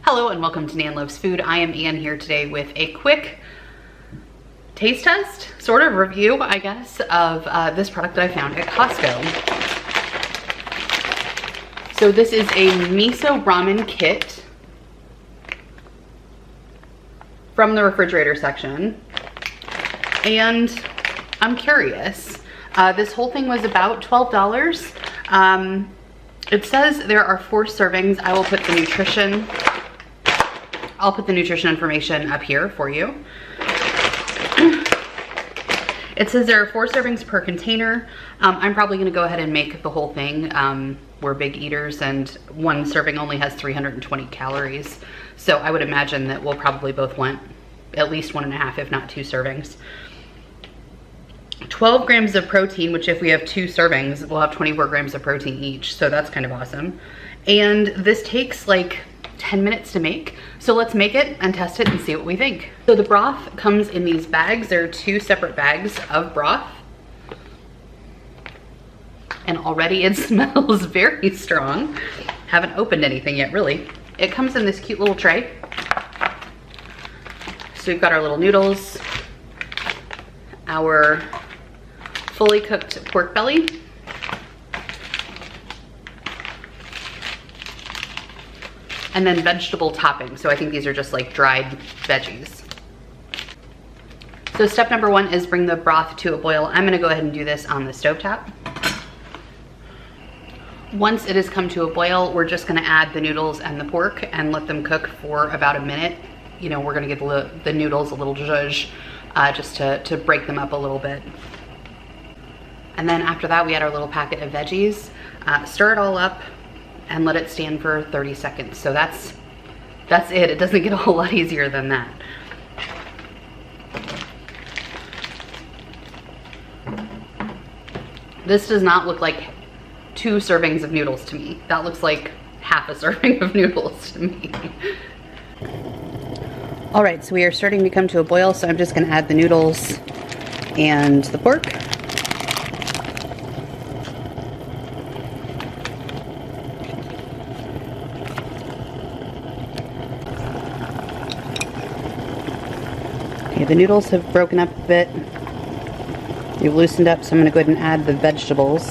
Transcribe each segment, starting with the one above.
Hello and welcome to Nan Loves Food. I am Ann here today with a quick taste test, sort of review, I guess, of this product that I found at Costco. So this is a miso ramen kit from the refrigerator section. And I'm curious, this whole thing was about $12. It says there are 4 servings. I will put the nutrition, I'll put the nutrition information up here for you. It says there are 4 servings per container. I'm probably gonna go ahead and make the whole thing. We're big eaters and 1 serving only has 320 calories. So I would imagine that we'll probably both want at least 1.5, if not 2 servings. 12 grams of protein, which if we have 2 servings, we'll have 24 grams of protein each. So that's kind of awesome. And this takes like 10 minutes to make. So let's make it and test it and see what we think. So the broth comes in these bags. There are 2 separate bags of broth. And already it smells very strong. Haven't opened anything yet, really. It comes in this cute little tray. So we've got our little noodles, our fully cooked pork belly, and then vegetable toppings. So I think these are just like dried veggies. So step number 1 is bring the broth to a boil. I'm gonna go ahead and do this on the stovetop. Once it has come to a boil, we're just gonna add the noodles and the pork and let them cook for about a minute. You know, we're gonna give the noodles a little zhuzh just to break them up a little bit. And then after that, we add our little packet of veggies, stir it all up, and let it stand for 30 seconds. So that's it. It doesn't get a whole lot easier than that. This does not look like 2 servings of noodles to me. That looks like half a serving of noodles to me. All right, so we are starting to come to a boil, so I'm just gonna add the noodles and the pork. Okay, the noodles have broken up a bit. They've loosened up, so I'm gonna go ahead and add the vegetables.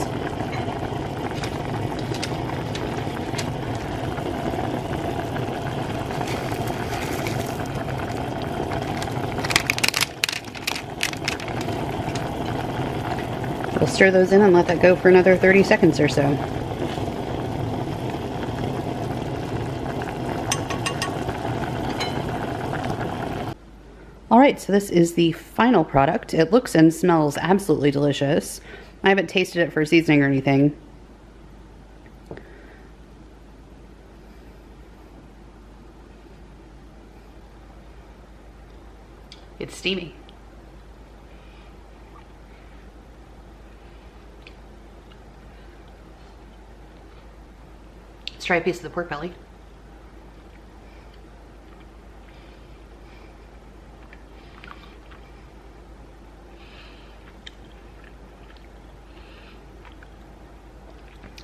We'll stir those in and let that go for another 30 seconds or so. All right, so this is the final product. It looks and smells absolutely delicious. I haven't tasted it for seasoning or anything. It's steamy. Let's try a piece of the pork belly.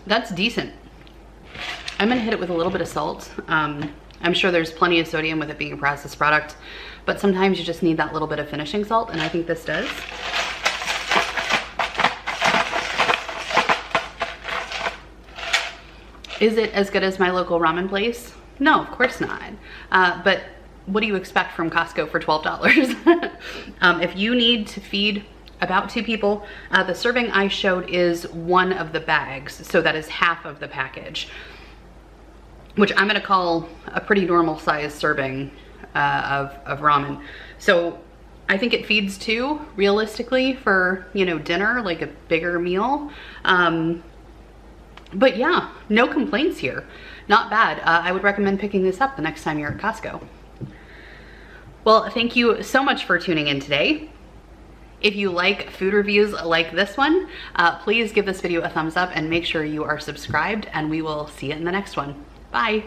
That's decent. I'm gonna hit it with a little bit of salt. I'm sure there's plenty of sodium with it being a processed product, but sometimes you just need that little bit of finishing salt, and I think this does. Is it as good as my local ramen place? No, of course not. But what do you expect from Costco for $12? If you need to feed about 2 people, the serving I showed is 1 of the bags, so that is half of the package, which I'm gonna call a pretty normal size serving of ramen. So I think it feeds 2 realistically for, you know, dinner, like a bigger meal. But yeah, no complaints here. Not bad. I would recommend picking this up the next time you're at Costco. Well, thank you so much for tuning in today. If you like food reviews like this one, please give this video a thumbs up and make sure you are subscribed, and we will see you in the next one. Bye.